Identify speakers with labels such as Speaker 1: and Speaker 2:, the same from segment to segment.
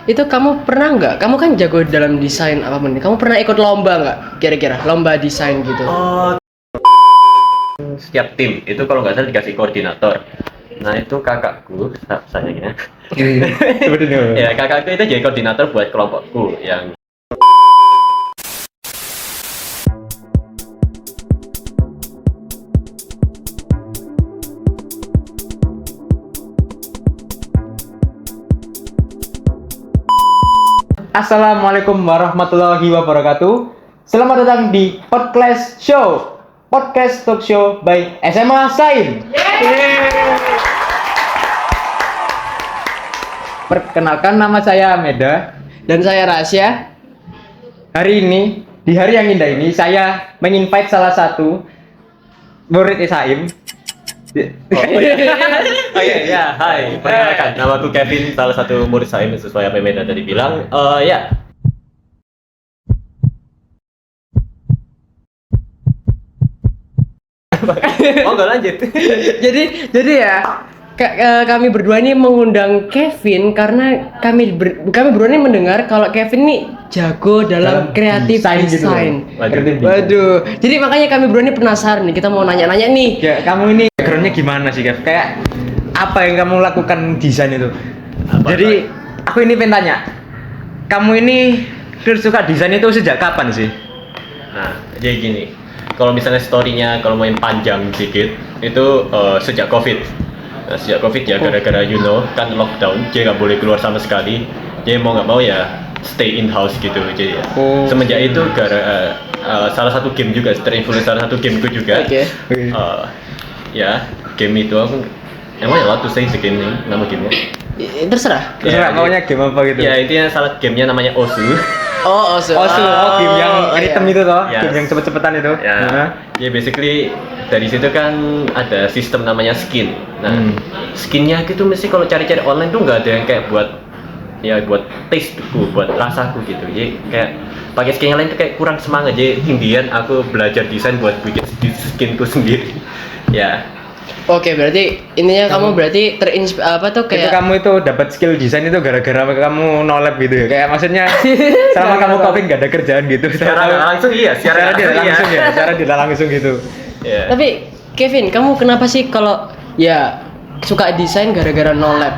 Speaker 1: Itu kamu pernah nggak? Kamu kan jago dalam desain apapun. Kamu pernah ikut lomba nggak? Kira-kira lomba desain gitu?
Speaker 2: Oh, setiap tim itu kalau nggak salah dikasih koordinator. Nah itu kakakku, sayangnya.
Speaker 3: Sebetulnya.
Speaker 2: Ya kakakku itu jadi koordinator buat kelompokku yang.
Speaker 3: Assalamualaikum warahmatullahi wabarakatuh. Selamat datang di Podcast Show, podcast talk show by SMA Sain. Perkenalkan, nama saya Meda.
Speaker 1: Dan saya Rasya.
Speaker 3: Hari ini, di hari yang indah ini, saya menginvite salah satu murid Sain.
Speaker 2: Oh iya, hai, perkenalkan, nama aku Kevin, salah satu murid saya sesuai apa Meda tadi bilang. Ya. Oh nggak lanjut.
Speaker 1: jadi ya kami berdua ini mengundang Kevin karena kami berdua ini mendengar kalau Kevin ini jago dalam kreatif
Speaker 3: desain gitu loh.
Speaker 1: desain.
Speaker 3: Kreatif desain.
Speaker 1: Waduh. Jadi makanya kami berdua ini penasaran nih. Kita mau nanya-nanya nih.
Speaker 3: Ya, kamu ini backgroundnya gimana sih, Kev? Kayak apa yang kamu lakukan desain itu? Jadi aku ini pengen tanya, kamu ini suka desain itu sejak kapan sih?
Speaker 2: Nah, jadi gini, kalau misalnya story-nya kalau main panjang dikit itu sejak COVID. Nah, sejak COVID ya gara-gara kan lockdown, jadi nggak boleh keluar sama sekali. Jadi mau nggak mau ya stay in house gitu. Jadi ya. Semenjak itu salah satu game juga terinfluence salah satu gameku juga.
Speaker 1: Oke.
Speaker 2: Ya, game itu aku emang ya to say the game nih, nama gamenya.
Speaker 1: Terserah.
Speaker 3: Terserah maunya game apa gitu?
Speaker 2: Ya intinya salah gamenya namanya Osu.
Speaker 1: Oh,
Speaker 3: Game yang item itu toh,
Speaker 2: Yes.
Speaker 3: game yang cepet-cepetan itu.
Speaker 2: Ya, ya basically dari situ kan ada sistem namanya skin. Nah, skinnya gitu mesti kalau cari-cari online tuh nggak ada yang kayak buat tasteku, buat rasaku gitu. Jadi kayak pakai skin yang lain tuh kayak kurang semangat. Jadi Indian aku belajar desain buat bikin skinku sendiri. Ya.
Speaker 1: Oke, berarti intinya kamu berarti
Speaker 3: Itu kamu itu dapat skill desain itu gara-gara kamu nolep gitu ya? Kayak maksudnya selama kamu COVID nggak ada kerjaan gitu.
Speaker 2: Secara langsung iya,
Speaker 3: secara tidak langsung ya, secara tidak langsung gitu.
Speaker 2: Yeah.
Speaker 1: Tapi Kevin, kamu kenapa sih kalau ya suka desain gara-gara no lab?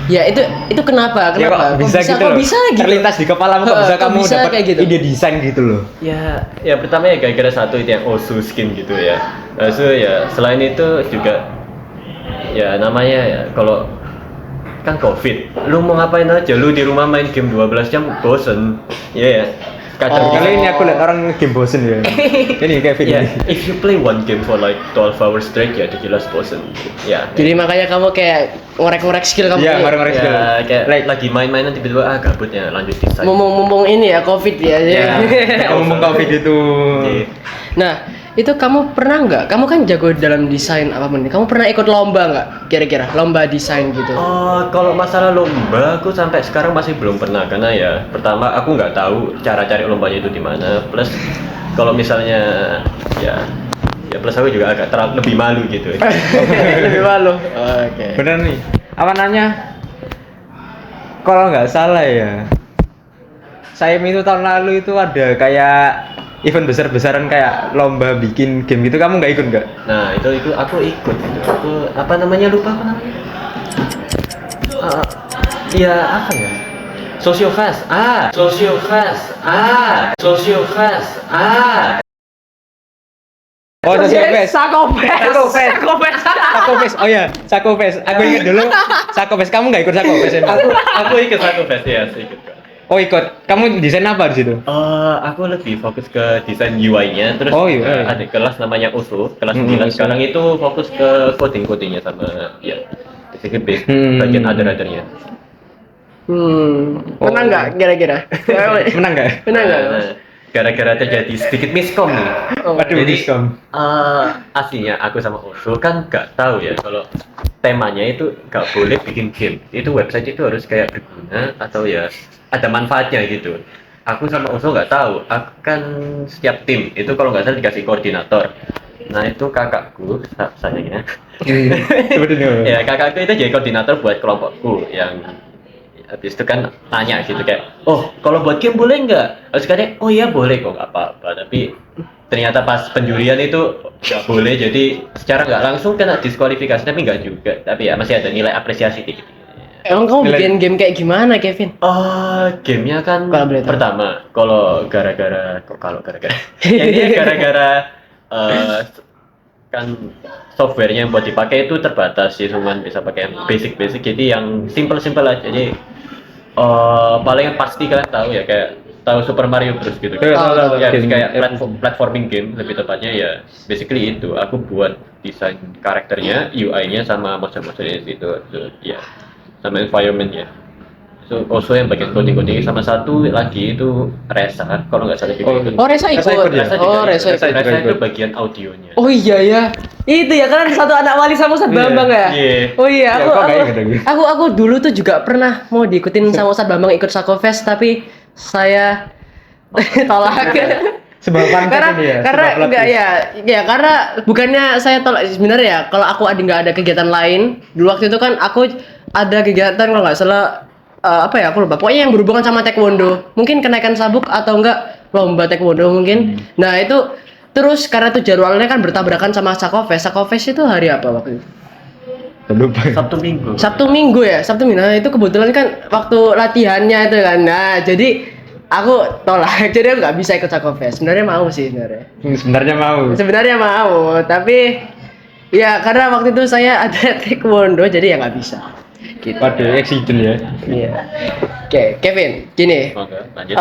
Speaker 1: Ya itu kenapa?
Speaker 3: Ya,
Speaker 1: Kenapa?
Speaker 3: kok bisa gitu loh?
Speaker 1: Bisa gitu?
Speaker 3: Terlintas di kepalamu kok bisa kamu
Speaker 1: bisa
Speaker 3: dapat
Speaker 1: kayak gitu?
Speaker 3: ide desain gitu loh.
Speaker 2: Ya pertama ya gara-gara satu itu yang Osu skin gitu ya. Lalu ya selain itu juga ya namanya ya kalau kan COVID, lu mau ngapain aja, lu di rumah main game 12 jam bosen. Ya. Kadang
Speaker 3: Kali ini aku lihat orang game bosen ya. Ini Kevin
Speaker 2: ya,
Speaker 3: ini.
Speaker 2: if you play one game for like 12 hours straight ya jelas bosen. Ya.
Speaker 1: Jadi makanya kamu kayak ngorek-ngorek skill kamu.
Speaker 3: Iya, ngorek-ngorek skill.
Speaker 2: Ya, kayak lagi main-mainan tiba-tiba gabut ya lanjut desain.
Speaker 1: Mumpung ini ya COVID ya.
Speaker 2: Ya.
Speaker 3: Ngomong COVID itu.
Speaker 2: Iya.
Speaker 1: Nah, itu kamu pernah nggak? Kamu kan jago dalam desain apapun. Kamu pernah ikut lomba nggak? Kira-kira lomba desain gitu?
Speaker 2: Oh, kalau masalah lomba, aku sampai sekarang masih belum pernah karena ya pertama aku nggak tahu cara cari lombanya itu di mana. Plus kalau misalnya ya plus aku juga agak lebih malu gitu.
Speaker 1: Lebih malu. Oke.
Speaker 3: Bener nih. Apa namanya? Kalau nggak salah ya, saya itu tahun lalu itu ada kayak event besar-besaran kayak lomba bikin game gitu, kamu nggak ikut nggak?
Speaker 2: Nah itu aku ikut gitu. Aku apa namanya lupa apa namanya? Ya apa ya? Sosiofast.
Speaker 3: Oh, Sakofest.
Speaker 1: Sakofest.
Speaker 3: Oh ya, Sakofest. Aku ingat dulu Sakofest. Kamu nggak ikut Sakofest emang?
Speaker 2: Aku ikut Sakofest ya, ikut.
Speaker 3: Oh ikut. Kamu desain apa di situ?
Speaker 2: Aku lebih fokus ke desain UI-nya, terus
Speaker 3: UI.
Speaker 2: ada kelas namanya USU, kelas 9 sekarang itu fokus ke coding-codingnya sama ya basically bagian other-othernya.
Speaker 1: Menang nggak kira-kira?
Speaker 3: Menang nggak?
Speaker 1: Menang nggak?
Speaker 2: Nah, gara-gara terjadi sedikit miskom nih.
Speaker 3: Waduh,
Speaker 2: Jadi
Speaker 3: miskom.
Speaker 2: aslinya aku sama USU kan nggak tahu ya kalau temanya itu nggak boleh bikin game. Itu website itu harus kayak berguna atau ya ada manfaatnya gitu. Aku sama Uso nggak tahu. Akan setiap tim itu kalau nggak salah dikasih koordinator. Nah itu kakakku, sayangnya.
Speaker 3: Sebetulnya.
Speaker 2: Ya kakakku itu jadi koordinator buat kelompokku yang habis itu kan tanya gitu kayak, oh kalau buat game boleh nggak? Terus katanya, oh iya boleh kok, nggak apa-apa. Tapi ternyata pas penjurian itu nggak boleh, jadi secara nggak langsung kena diskualifikasi, tapi nggak juga. Tapi ya masih ada nilai apresiasi dikit.
Speaker 1: Emang kamu bikin game kayak gimana, Kevin?
Speaker 2: Oh, gamenya kan
Speaker 1: Kalau boleh tahu.
Speaker 2: pertama, kalau gara-gara, ya ini gara-gara kan softwarenya yang buat dipakai itu terbatas sih, cuman bisa pakai yang basic, jadi yang simple aja. Jadi paling pasti kalian tahu ya, kayak tahu Super Mario Bros gitu.
Speaker 1: Tahu.
Speaker 2: Ya
Speaker 3: Game
Speaker 2: kayak platforming game lebih tepatnya ya. Basically itu aku buat desain karakternya, UI-nya sama monster-monsternya di situ. So, ya sama environment-nya. So, also yang bagian coding sama satu lagi itu Resa, kalau nggak salah juga ikut.
Speaker 1: Oh, Resa ikut.
Speaker 2: Resa juga
Speaker 1: Resa
Speaker 2: ikut.
Speaker 1: ikut.
Speaker 2: Resa itu bagian audionya.
Speaker 1: Oh iya ya. Itu ya kan satu anak wali sama Ustadz Bambang ya?
Speaker 2: Iya.
Speaker 1: Oh iya,
Speaker 3: Ya, kok nggak inget aku?
Speaker 1: aku dulu tuh juga pernah mau diikutin sama Ustadz Bambang ikut Sako Fest, tapi saya tolak.
Speaker 3: Sebab pantas
Speaker 1: karena
Speaker 3: ini ya.
Speaker 1: karena
Speaker 3: sebab
Speaker 1: enggak
Speaker 3: lapis.
Speaker 1: ya karena bukannya saya tolak sebenarnya ya, kalau aku nggak ada kegiatan lain dulu waktu itu kan aku ada kegiatan kalau nggak salah apa ya, aku lupa, pokoknya yang berhubungan sama taekwondo, mungkin kenaikan sabuk atau enggak lomba taekwondo mungkin. Nah itu terus karena itu jadwalnya kan bertabrakan sama Sako Fest itu hari apa waktu itu?
Speaker 3: Lupa.
Speaker 2: Sabtu Minggu
Speaker 1: Sabtu Minggu. Nah itu kebetulan kan waktu latihannya itu kan, nah jadi aku tolak, jadi aku nggak bisa ikut Sako Fest. Sebenarnya mau sih sebenarnya mau, tapi ya karena waktu itu saya ada taekwondo jadi ya nggak bisa gitu.
Speaker 3: Pada accident ya.
Speaker 1: Iya. Oke, Kevin, gini.
Speaker 2: Oke, lanjut.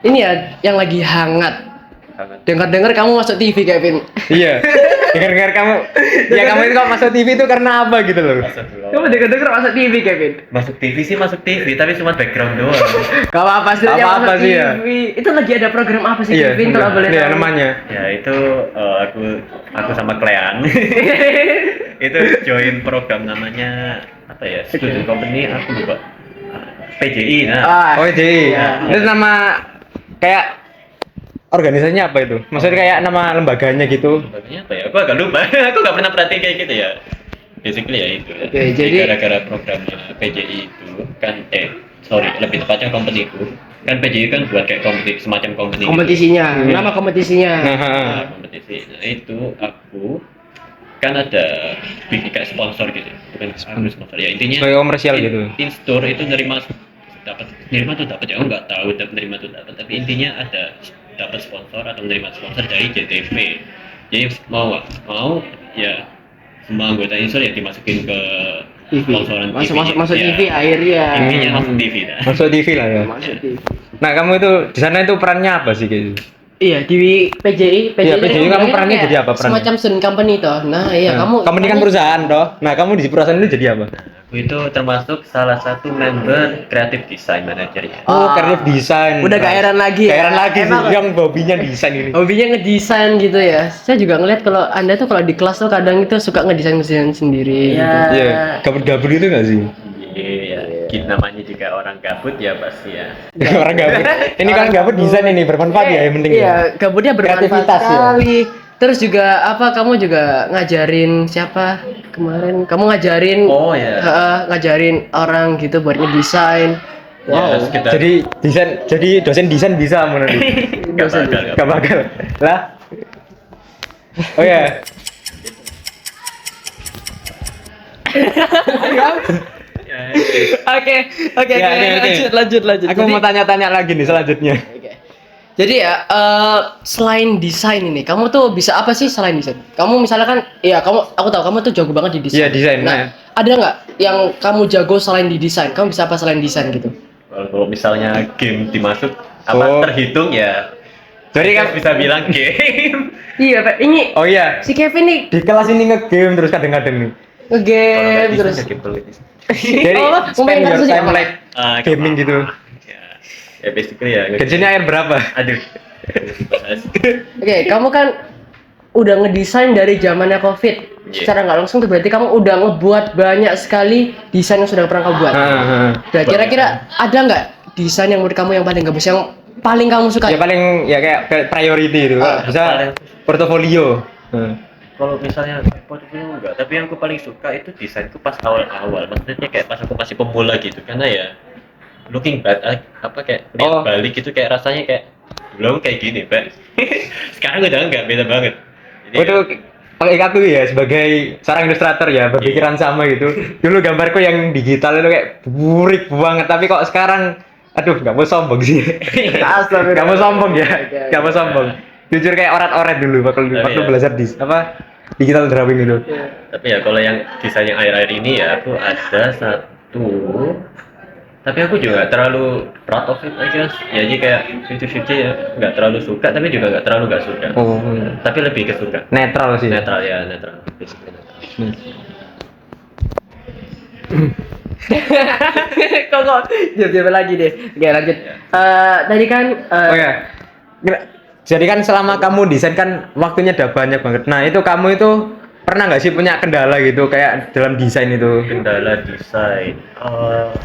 Speaker 1: Ini ya yang lagi hangat. Dengar-dengar kamu masuk TV, Kevin.
Speaker 3: Iya. Dengar kamu. Ya kamu itu kalau masuk TV itu karena apa gitu loh.
Speaker 1: Kamu dengar-dengar masuk TV, Kevin.
Speaker 2: Masuk TV sih masuk TV, tapi cuma background doang.
Speaker 1: Gak apa-apa sih,
Speaker 3: Gak
Speaker 1: yang
Speaker 3: apa-apa
Speaker 1: masuk
Speaker 3: sih ya.
Speaker 1: TV. Itu lagi ada program apa sih,
Speaker 3: Iya.
Speaker 1: Kevin? Kalau boleh
Speaker 3: Iya
Speaker 1: tahu.
Speaker 3: namanya.
Speaker 2: Ya itu aku sama Klean. Itu join program namanya apa ya? Student Company, aku lupa. PJI. Nah.
Speaker 3: Oh jadi
Speaker 1: Iya.
Speaker 3: itu nama kayak organisasinya apa itu? Maksudnya kayak nama lembaganya gitu.
Speaker 2: Sebagainya apa ya? Aku agak lupa. Aku nggak pernah perhatiin kayak gitu ya. Basically ya itu.
Speaker 1: Oke, jadi-
Speaker 2: gara-gara programnya PJI itu kan lebih tepatnya company itu. Kan PJI kan buat kayak semacam company. gitu.
Speaker 1: Kompetisinya, nama kompetisinya.
Speaker 2: Nah, kompetisi. Nah, itu aku kan ada bikin kayak sponsor gitu. Bukan aku sponsor ya, intinya
Speaker 3: Sebagai komersial gitu.
Speaker 2: In-store itu nerima tuh dapat ya, aku nggak tahu nerima tuh dapat, tapi intinya ada dapat sponsor atau menerima sponsor dari JTV. Jadi mau ya semua anggota in-store ya dimasukin ke
Speaker 1: TV.
Speaker 2: sponsoran
Speaker 1: Masuk
Speaker 2: ya.
Speaker 1: TV akhirnya.
Speaker 2: Intinya masuk TV dah.
Speaker 3: Masuk TV lah ya.
Speaker 1: Masuk TV.
Speaker 3: Nah kamu itu di sana itu perannya apa sih kayak gitu?
Speaker 1: Iya, di PJI.
Speaker 3: Iya, PJI kamu
Speaker 1: bilangnya
Speaker 3: perannya
Speaker 1: kayak
Speaker 3: jadi apa perannya?
Speaker 1: Semacam student company toh. Nah, iya
Speaker 3: Nah,
Speaker 1: kamu
Speaker 3: ini kan perusahaan toh. Nah kamu di perusahaan itu jadi apa?
Speaker 2: Aku itu termasuk salah satu member creative design manajernya.
Speaker 3: Oh, kreatif desain.
Speaker 1: Udah gak heran lagi.
Speaker 3: Gak
Speaker 1: ya.
Speaker 3: heran lagi sih,
Speaker 1: Emang
Speaker 3: yang hobinya desain ini.
Speaker 1: hobinya ngedesain gitu ya. Saya juga ngeliat kalau Anda tuh kalau di kelas tuh kadang itu suka ngedesain sendiri.
Speaker 2: Iya.
Speaker 1: Gitu.
Speaker 3: Iya, gabut-gabut itu gak sih?
Speaker 2: Iya, namanya juga orang gabut ya pasti ya.
Speaker 3: Orang gabut. Ini kan gabut desain ini bermanfaat ya yang penting.
Speaker 1: Iya,
Speaker 3: Ya.
Speaker 1: gabutnya bermanfaat
Speaker 3: Kreativitas ya.
Speaker 1: sekali. Terus juga apa? Kamu juga ngajarin siapa kemarin? Kamu ngajarin?
Speaker 2: Oh ya.
Speaker 1: Ngajarin orang gitu buat ngedesain.
Speaker 2: Ya,
Speaker 1: Wow.
Speaker 2: sekitar
Speaker 3: Jadi dosen desain bisa menurut.
Speaker 2: nggak bakal.
Speaker 3: Gak bakal. Lah. Oh ya.
Speaker 1: Oke.
Speaker 3: Ya, oke.
Speaker 1: Lanjut.
Speaker 3: Aku mau tanya-tanya lagi nih selanjutnya.
Speaker 1: Oke. Jadi ya, selain desain ini, kamu tuh bisa apa sih selain desain? Kamu misalnya kan, ya aku tahu kamu tuh jago banget di desain.
Speaker 3: Iya, desain,
Speaker 1: Nah,
Speaker 3: nah.
Speaker 1: ada nggak yang kamu jago selain di desain? Kamu bisa apa selain desain gitu?
Speaker 2: Kalau misalnya game dimasuk
Speaker 3: Oh.
Speaker 2: terhitung ya.
Speaker 3: Jadi
Speaker 2: Saya
Speaker 3: kan
Speaker 2: bisa bilang game.
Speaker 1: Iya, Pak. Ini
Speaker 3: oh iya,
Speaker 1: si Kevin nih
Speaker 3: di kelas ini nge-game terus kadang-kadang nih.
Speaker 1: nge-game terus.
Speaker 2: game politis.
Speaker 3: Jadi
Speaker 1: Oh,
Speaker 3: spend
Speaker 1: main
Speaker 3: your
Speaker 1: kasusnya
Speaker 3: time
Speaker 1: apa?
Speaker 3: like gaming gitu.
Speaker 2: Ya basically ya.
Speaker 3: Gajinya air berapa?
Speaker 2: Aduh.
Speaker 1: Oke, kamu kan udah ngedesain dari zamannya COVID.
Speaker 2: Iya.
Speaker 1: Secara nggak langsung tuh berarti kamu udah ngebuat banyak sekali desain yang sudah pernah kamu buat.
Speaker 3: Heeh.
Speaker 1: Nah, kira-kira ada nggak desain yang menurut kamu yang paling bagus, yang paling kamu suka?
Speaker 3: Ya paling ya kayak priority itu.
Speaker 1: Ah,
Speaker 3: Bisa
Speaker 2: paling-
Speaker 3: portofolio. Heeh.
Speaker 2: kalau misalnya portfolio enggak, tapi yang aku paling suka itu desainku pas awal-awal, maksudnya kayak pas aku masih pemula gitu, karena ya looking back apa kayak lihat balik itu kayak rasanya kayak dulu aku kayak gini, Pak. Sekarang udah enggak, beda banget. Jadi
Speaker 3: Waduh, pakai aku ya sebagai seorang ilustrator ya berpikiran sama gitu. Dulu gambarku yang digital itu kayak burik banget, tapi kok sekarang, aduh nggak mau sombong sih.
Speaker 1: Astagfirullah.
Speaker 3: Nggak mau sombong ya,
Speaker 1: Oke,
Speaker 3: nggak mau sombong. Jujur kayak orat-orat dulu waktu
Speaker 2: Iya.
Speaker 3: belajar di digital drawing itu.
Speaker 2: tapi ya kalau yang desain yang akhir-akhir ini ya aku ada satu, tapi aku juga nggak terlalu proud of it I guess, ya jadi kayak 50-50 ya, nggak terlalu suka tapi juga nggak terlalu nggak suka,
Speaker 3: Oh,
Speaker 2: tapi lebih ke suka.
Speaker 3: netral sih.
Speaker 2: Netral ya, netral, basically netral.
Speaker 1: Kok jawab lagi deh. Oke, lanjut. Tadi kan
Speaker 3: Oh ya. Jadi kan selama kamu desain kan waktunya udah banyak banget. Nah, itu kamu itu pernah nggak sih punya kendala gitu kayak dalam desain itu?
Speaker 2: Kendala desain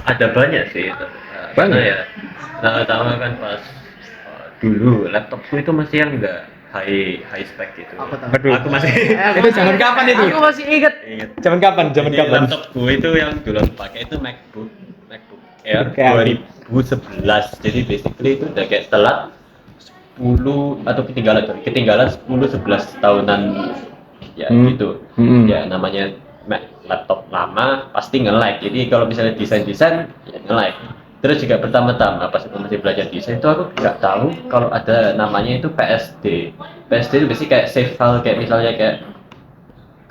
Speaker 2: ada banyak sih. Karena ya pertama kan pas dulu laptopku itu masih yang enggak high spec gitu.
Speaker 3: Aduh.
Speaker 2: Aku masih
Speaker 3: Itu zaman kapan itu?
Speaker 1: Aku masih inget.
Speaker 2: ingat.
Speaker 3: Zaman kapan? Zaman
Speaker 2: Jadi
Speaker 3: kapan?
Speaker 2: laptopku itu yang dulu aku pakai itu MacBook Air
Speaker 3: Oke.
Speaker 2: 2011. Jadi basically itu udah kayak telat 10 atau ketinggalan 10-11 tahunan ya gitu. Ya namanya laptop lama pasti nge-lag. Jadi kalau misalnya desain ya nge-lag. Terus juga pertama-tama pas aku masih belajar desain itu aku nggak tahu kalau ada namanya itu PSD. PSD itu biasanya kayak save file, kayak misalnya kayak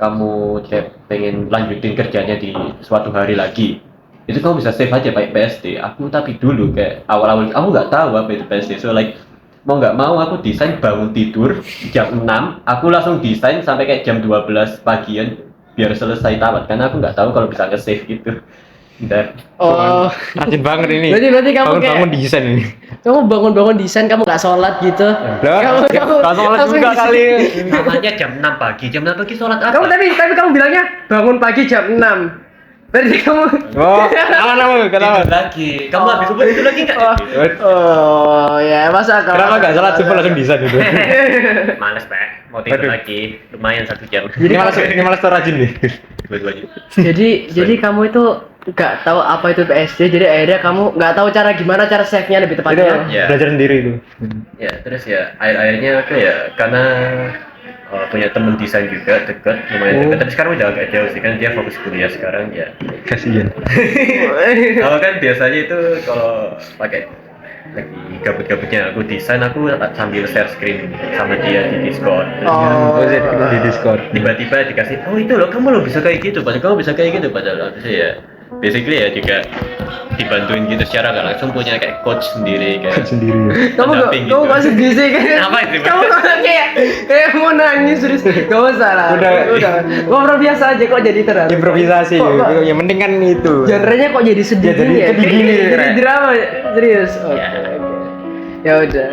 Speaker 2: kamu kayak pengen lanjutin kerjanya di suatu hari lagi, itu kamu bisa save aja pakai PSD. Aku tapi dulu kayak awal-awal aku nggak tahu apa itu PSD, so like mau nggak mau aku desain bangun tidur jam 6, aku langsung desain sampai kayak jam 12 pagian biar selesai tamat, karena aku nggak tahu kalau bisa nge-save gitu. Dan
Speaker 1: Oh,
Speaker 3: Rajin banget ini.
Speaker 1: berarti kamu
Speaker 3: bangun
Speaker 1: kayak
Speaker 3: desain ini.
Speaker 1: kamu bangun desain, kamu nggak sholat gitu.
Speaker 3: Lah, nggak sholat
Speaker 1: langsung
Speaker 3: juga
Speaker 1: desain.
Speaker 3: kali.
Speaker 2: namanya jam 6 pagi, jam 6 pagi sholat apa?
Speaker 1: Tapi kamu bilangnya bangun pagi jam 6. Berarti kamu
Speaker 3: Oh, kenapa?
Speaker 2: Tidur lagi, kamu habis subuh itu lagi nggak?
Speaker 1: Oh, ya masa kamu
Speaker 3: Kenapa nggak sholat subuh langsung desain itu?
Speaker 2: Males Pak, mau tidur
Speaker 3: Aduh.
Speaker 2: lagi, lumayan 1 jam.
Speaker 3: Ini malas rajin nih.
Speaker 2: Dua-duanya.
Speaker 1: Jadi kamu itu nggak tahu apa itu PSD, jadi akhirnya kamu nggak tahu gimana cara save-nya lebih
Speaker 3: Itu
Speaker 1: tepatnya.
Speaker 2: Ya.
Speaker 3: belajar sendiri itu.
Speaker 2: Ya terus ya akhir-akhirnya aku ya karena punya temen desain juga dekat, lumayan dekat, tapi sekarang udah agak jauh sih kan, dia fokus kuliah sekarang ya.
Speaker 3: Kasihan.
Speaker 2: Kalau kan biasanya itu kalau pakai lagi gabut-gabutnya aku desain, aku sambil share screen sama dia di Discord.
Speaker 1: Oh,
Speaker 3: Di Discord.
Speaker 2: Tiba-tiba dikasih, oh itu loh kamu lo bisa kayak gitu, padahal kamu bisa kayak gitu, padahal harusnya ya basically ya juga dibantuin gitu secara nggak langsung, punya kayak coach sendiri kayak
Speaker 3: Sendiri.
Speaker 2: pendamping
Speaker 1: kamu
Speaker 2: gitu.
Speaker 1: masih sedih kan?
Speaker 2: Apa itu?
Speaker 1: Kamu kayak mau nangis serius. Gak usah lah.
Speaker 3: Udah.
Speaker 1: Ngobrol biasa aja kok jadi terang.
Speaker 3: Improvisasi. Yang penting kan itu.
Speaker 1: Genrenya kok jadi sedih
Speaker 3: Ya, jadi
Speaker 1: gini ya?
Speaker 3: sedih gini,
Speaker 1: Jadi
Speaker 3: Rek.
Speaker 1: drama serius. Oke.
Speaker 2: Ya.
Speaker 1: Ya udah.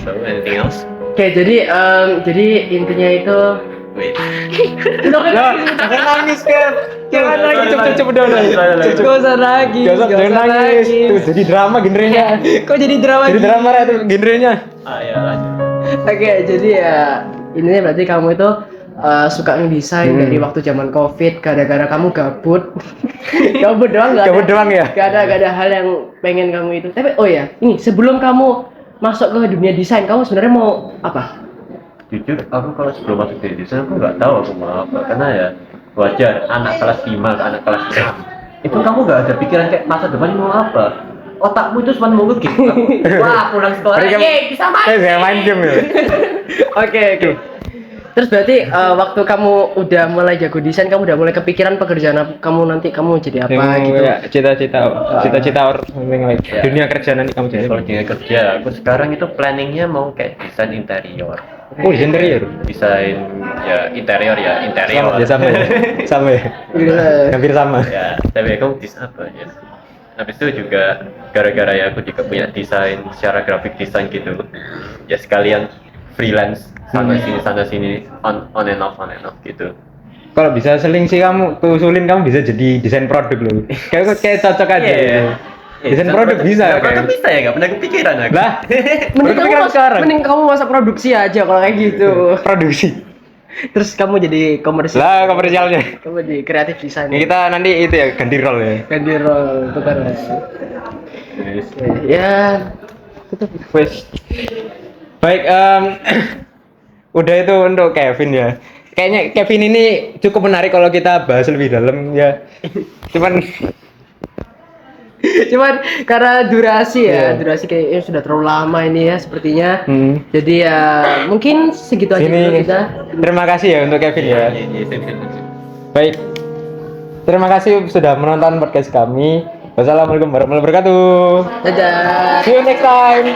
Speaker 2: So anything else?
Speaker 1: Oke, jadi intinya itu
Speaker 2: Wait.
Speaker 3: Jangan nangis kan.
Speaker 1: Jangan nangis.
Speaker 3: Cepet udah.
Speaker 1: Gak usah lagi.
Speaker 3: Jangan nangis. Tuh jadi drama genrenya.
Speaker 1: Kok jadi drama?
Speaker 3: Jadi
Speaker 1: gini?
Speaker 3: drama itu genrenya.
Speaker 2: Ya lanjut.
Speaker 1: Oke, jadi ya intinya berarti kamu itu suka ngedesain dari waktu zaman COVID gara-gara kamu gabut. Gabut doang nggak ada.
Speaker 3: Gabut doang ya?
Speaker 1: Gak ada hal yang pengen kamu itu. Tapi oh ya, ini sebelum kamu masuk ke dunia desain, kamu sebenarnya mau apa?
Speaker 2: Jujur aku kalau sebelum masuk di desain aku nggak tahu aku mau apa, karena ya wajar anak kelas 5 ke anak kelas 6 itu kamu nggak ada pikiran kayak masa depan mau apa, otakmu itu cuma mau nge-game. Wah pulang sekolah bisa main.
Speaker 3: Saya main game ya.
Speaker 1: Oke. Terus berarti waktu kamu udah mulai jago desain, kamu udah mulai kepikiran pekerjaan kamu nanti kamu jadi apa gitu?
Speaker 3: Ya, cita-cita orang
Speaker 2: Ya.
Speaker 3: dunia kerja nanti kamu jadi.
Speaker 2: Kalau dunia kerja aku sekarang itu planningnya mau kayak desain interior.
Speaker 3: Oh, desain interior.
Speaker 2: Desain ya interior
Speaker 3: Sama ya, sama ya. Sama ya.
Speaker 1: Gila.
Speaker 3: Hampir sama.
Speaker 2: Ya tapi aku desain apa ya, habis itu juga gara-gara ya aku juga punya desain secara graphic design gitu ya, sekalian freelance sana sini on and off gitu.
Speaker 3: Kalau bisa seling sih kamu, tuh usulin kamu bisa jadi desain produk loh. Kayak cocok aja.
Speaker 2: Iya.
Speaker 3: gitu. Desain produk bisa
Speaker 2: Produk
Speaker 3: kayak.
Speaker 2: bisa ya, nggak pernah kepikiran aku.
Speaker 3: Lah,
Speaker 1: Mending
Speaker 3: kepikiran sekarang.
Speaker 1: mending kamu masa produksi aja kalau kayak gitu.
Speaker 3: Produksi.
Speaker 1: Terus kamu jadi komersial.
Speaker 3: Lah komersialnya.
Speaker 1: Kamu jadi kreatif design.
Speaker 3: Kita nanti itu ya ganti role ya.
Speaker 1: Ganti role tukar.
Speaker 3: Yes.
Speaker 1: Ya.
Speaker 3: Wes. Baik, udah itu untuk Kevin ya. Kayaknya Kevin ini cukup menarik kalau kita bahas lebih dalam ya. Cuman
Speaker 1: Karena durasi ya,
Speaker 3: Iya.
Speaker 1: durasi kayaknya sudah terlalu lama ini ya sepertinya.
Speaker 3: jadi
Speaker 1: Jadi ya mungkin segitu aja dulu
Speaker 3: ini
Speaker 1: kita.
Speaker 3: terima kasih ya untuk Kevin ya.
Speaker 2: Iya, saya bisa.
Speaker 3: Baik. Terima kasih sudah menonton podcast kami. Wassalamualaikum warahmatullahi wabarakatuh.
Speaker 1: Dadah.
Speaker 3: See you next time.